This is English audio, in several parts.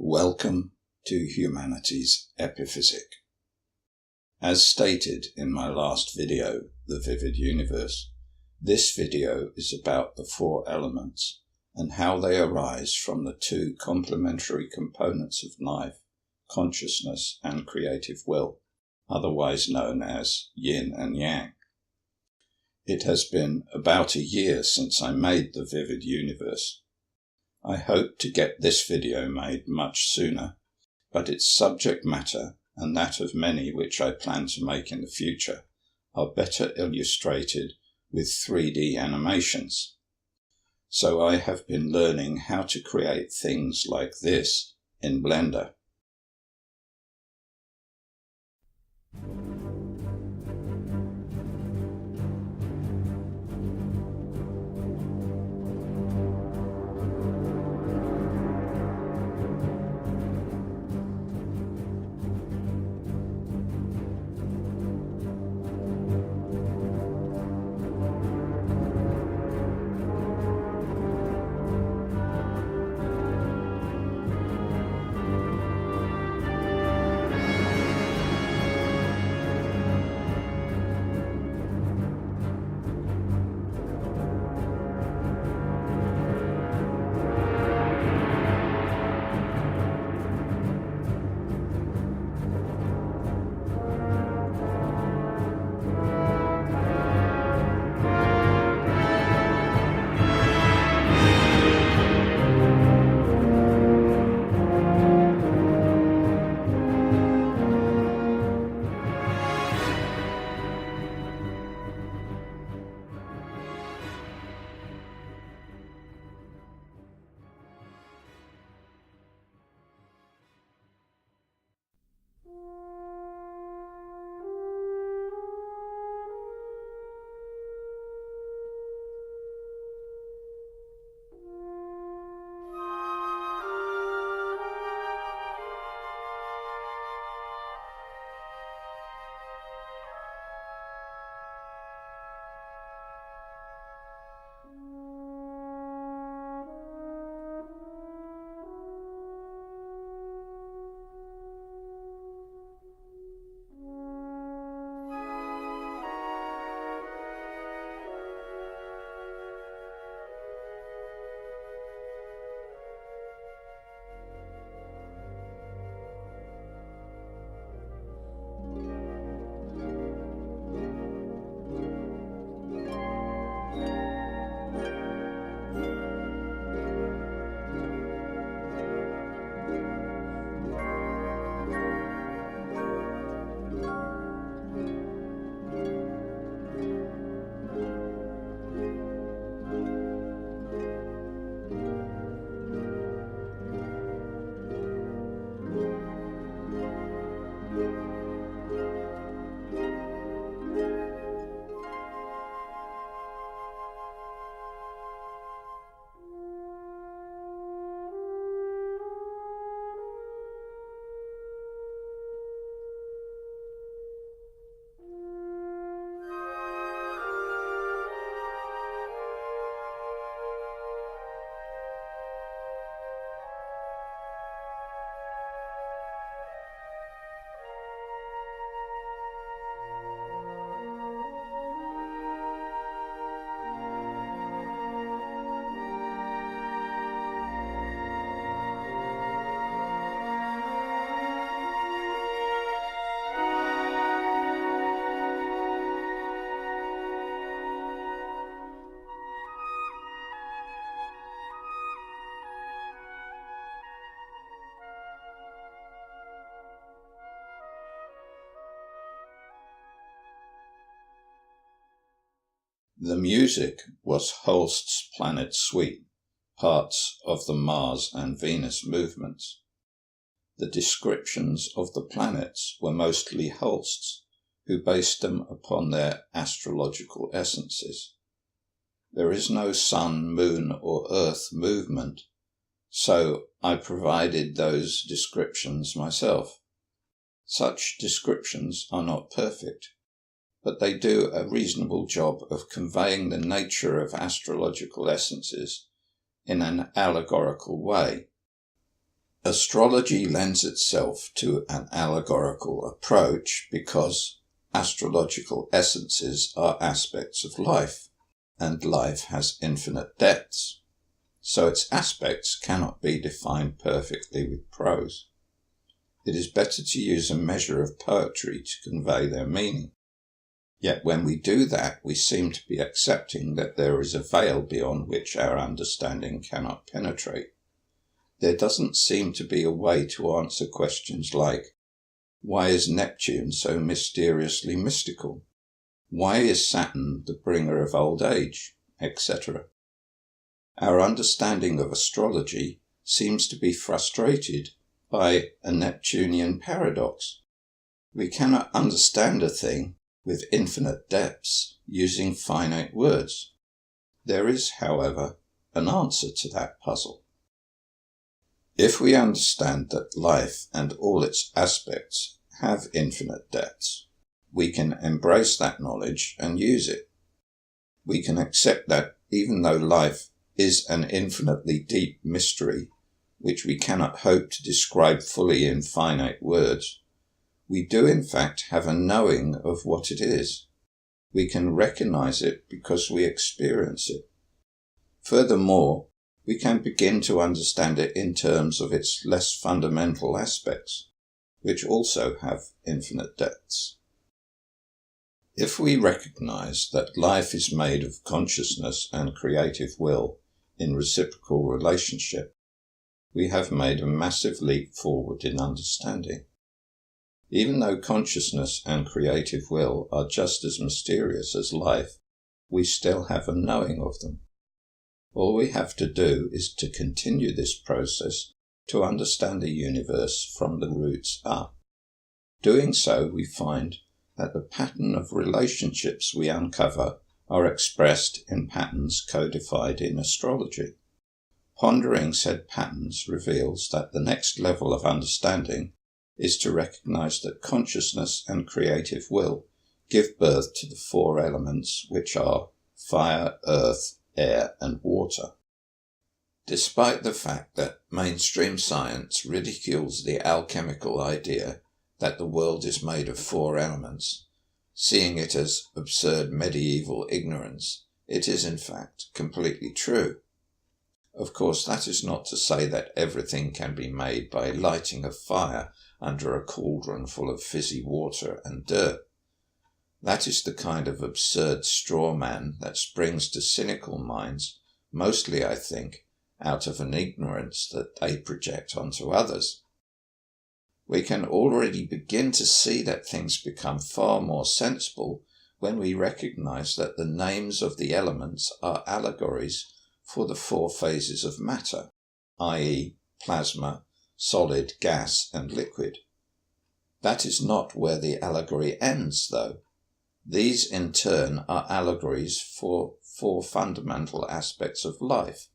Welcome to Humanity's Epiphysics. As stated in my last video, The Vivid Universe, this video is about the four elements and how they arise from the two complementary components of life, consciousness and creative will, otherwise known as yin and yang. It has been about a year since I made The Vivid Universe. I hope to get this video made much sooner, but its subject matter, and that of many which I plan to make in the future, are better illustrated with 3D animations. So I have been learning how to create things like this in Blender. The music was Holst's Planet Suite, parts of the Mars and Venus movements. The descriptions of the planets were mostly Holst's, who based them upon their astrological essences. There is no Sun, Moon, or Earth movement, so I provided those descriptions myself. Such descriptions are not perfect, but they do a reasonable job of conveying the nature of astrological essences in an allegorical way. Astrology lends itself to an allegorical approach because astrological essences are aspects of life, and life has infinite depths, so its aspects cannot be defined perfectly with prose. It is better to use a measure of poetry to convey their meaning. Yet when we do that, we seem to be accepting that there is a veil beyond which our understanding cannot penetrate. There doesn't seem to be a way to answer questions like, why is Neptune so mysteriously mystical? Why is Saturn the bringer of old age? Etc. Our understanding of astrology seems to be frustrated by a Neptunian paradox. We cannot understand a thing with infinite depths using finite words. There is, however, an answer to that puzzle. If we understand that life and all its aspects have infinite depths, we can embrace that knowledge and use it. We can accept that even though life is an infinitely deep mystery, which we cannot hope to describe fully in finite words, we do in fact have a knowing of what it is. We can recognize it because we experience it. Furthermore, we can begin to understand it in terms of its less fundamental aspects, which also have infinite depths. If we recognize that life is made of consciousness and creative will in reciprocal relationship, we have made a massive leap forward in understanding. Even though consciousness and creative will are just as mysterious as life, we still have a knowing of them. All we have to do is to continue this process to understand the universe from the roots up. Doing so, we find that the pattern of relationships we uncover are expressed in patterns codified in astrology. Pondering said patterns reveals that the next level of understanding is to recognize that consciousness and creative will give birth to the four elements, which are fire, earth, air, and water. Despite the fact that mainstream science ridicules the alchemical idea that the world is made of four elements, seeing it as absurd medieval ignorance, it is in fact completely true. Of course, that is not to say that everything can be made by lighting a fire under a cauldron full of fizzy water and dirt. That is the kind of absurd straw man that springs to cynical minds, mostly, I think, out of an ignorance that they project onto others. We can already begin to see that things become far more sensible when we recognize that the names of the elements are allegories for the four phases of matter, i.e., plasma, solid, gas, and liquid. That is not where the allegory ends, though. These, in turn, are allegories for four fundamental aspects of life: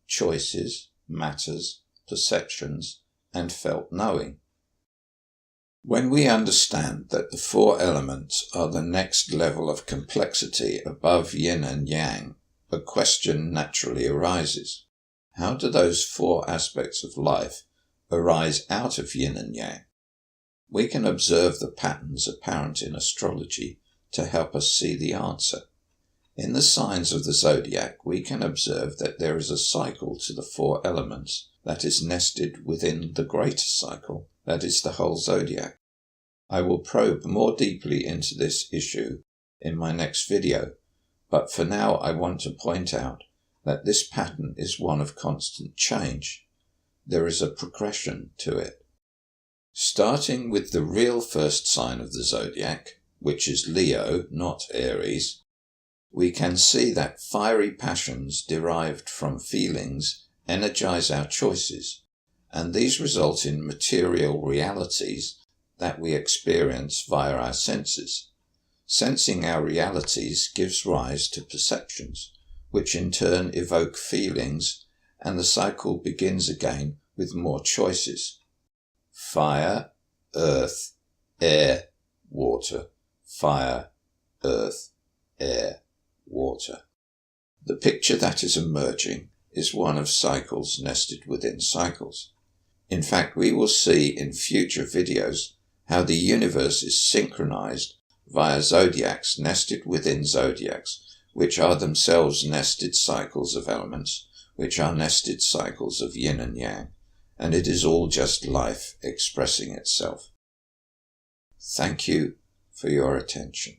choices, matters, perceptions, and felt knowing. When we understand that the four elements are the next level of complexity above yin and yang, a question naturally arises. How do those four aspects of life arise out of yin and yang? We can observe the patterns apparent in astrology to help us see the answer. In the signs of the zodiac, we can observe that there is a cycle to the four elements that is nested within the greater cycle, that is the whole zodiac. I will probe more deeply into this issue in my next video, but for now I want to point out that this pattern is one of constant change. There is a progression to it. Starting with the real first sign of the zodiac, which is Leo, not Aries, we can see that fiery passions derived from feelings energize our choices, and these result in material realities that we experience via our senses. Sensing our realities gives rise to perceptions, which in turn evoke feelings, and the cycle begins again with more choices. Fire, earth, air, water. Fire, earth, air, water. The picture that is emerging is one of cycles nested within cycles. In fact, we will see in future videos how the universe is synchronized via zodiacs nested within zodiacs, which are themselves nested cycles of elements, which are nested cycles of yin and yang, and it is all just life expressing itself. Thank you for your attention.